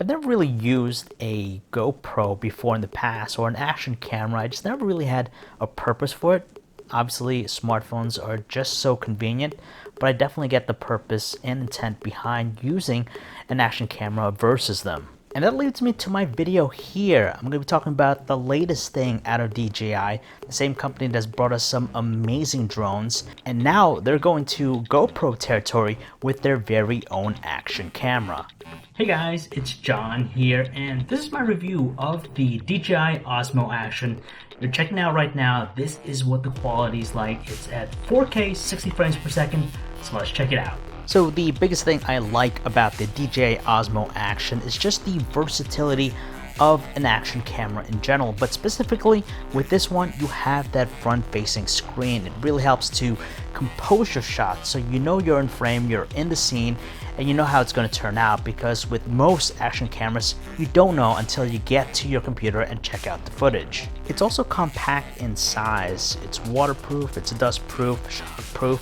I've never really used a GoPro before in the past or an action camera. I just never really had a purpose for it. Obviously, smartphones are just so convenient, but I definitely get the purpose and intent behind using an action camera versus them. And that leads me to my video here. I'm going to be talking about the latest thing out of DJI, the same company that's brought us some amazing drones, and now they're going to GoPro territory with their very own action camera. Hey guys, it's John here, and this is my review of the DJI Osmo Action. You're checking out right now. This is what the quality is like. It's at 4K 60 frames per second, so let's check it out. So the biggest thing I like about the DJI Osmo Action is just the versatility of an action camera in general, but specifically with this one, you have that front-facing screen. It really helps to compose your shots, so you know you're in frame, you're in the scene, and you know how it's going to turn out, because with most action cameras, you don't know until you get to your computer and check out the footage. It's also compact in size. It's waterproof, it's dustproof, shockproof.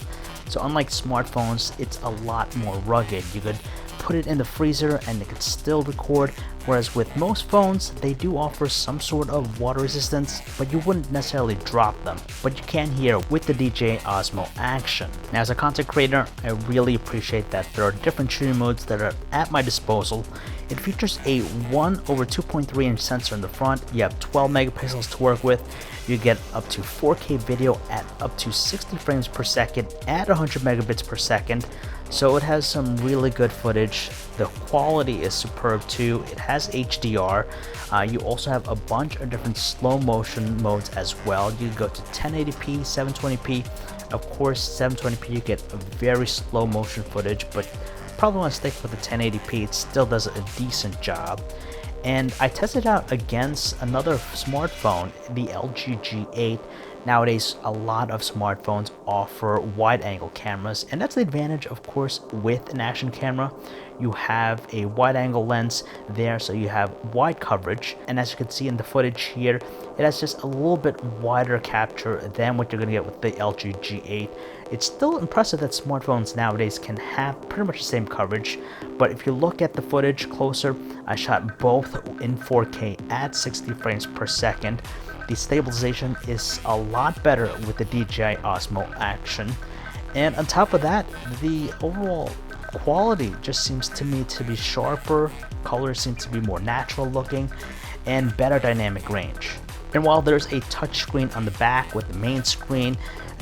So unlike smartphones, it's a lot more rugged. You could put it in the freezer and it could still record, whereas with most phones, they do offer some sort of water resistance, but you wouldn't necessarily drop them. But you can here with the DJI Osmo Action. Now, as a content creator, I really appreciate that there are different shooting modes that are at my disposal. It features a 1/2.3 inch sensor in the front. You have 12 megapixels to work with. You get up to 4K video at up to 60 frames per second at 100 megabits per second. So it has some really good footage. The quality is superb too. It has HDR. You also have a bunch of different slow motion modes as well. You go to 1080p, 720p. Of course, 720p you get a very slow motion footage, but probably want to stick with the 1080p. It still does a decent job. And I tested out against another smartphone, the LG G8. Nowadays, a lot of smartphones offer wide-angle cameras, and that's the advantage, of course, with an action camera. You have a wide-angle lens there, so you have wide coverage, and as you can see in the footage here, it has just a little bit wider capture than what you're going to get with the LG G8. It's still impressive that smartphones nowadays can have pretty much the same coverage, but if you look at the footage closer, I shot both in 4K at 60 frames per second. The stabilization is a lot better with the DJI Osmo Action, and on top of that, the overall quality just seems to me to be sharper. Colors seem to be more natural looking and better dynamic range. And while there's a touchscreen on the back with the main screen,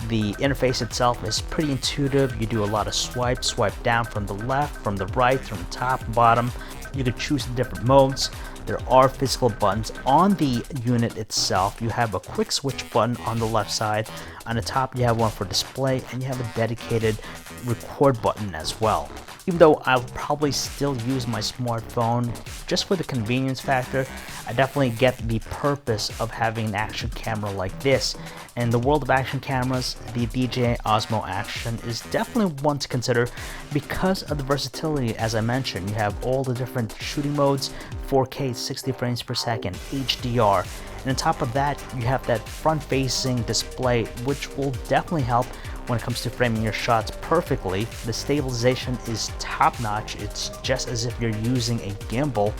the interface itself is pretty intuitive. You do a lot of swipe down from the left, from the right, from the top, bottom. You could choose the different modes. There are physical buttons on the unit itself. You have a quick switch button on the left side. On the top, you have one for display, and you have a dedicated record button as well. Even though I'll probably still use my smartphone just for the convenience factor, I definitely get the purpose of having an action camera like this. In the world of action cameras, the DJI Osmo Action is definitely one to consider because of the versatility. As I mentioned, you have all the different shooting modes, 4K 60 frames per second, HDR, and on top of that, you have that front-facing display, which will definitely help when it comes to framing your shots perfectly. The stabilization is top-notch. It's just as if you're using a gimbal,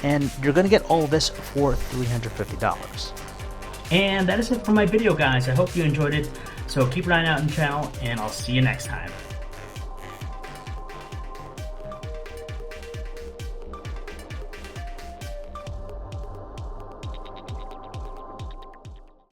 and you're going to get all of this for $350. And that is it for my video, guys. I hope you enjoyed it. So keep an eye out on the channel, and I'll see you next time.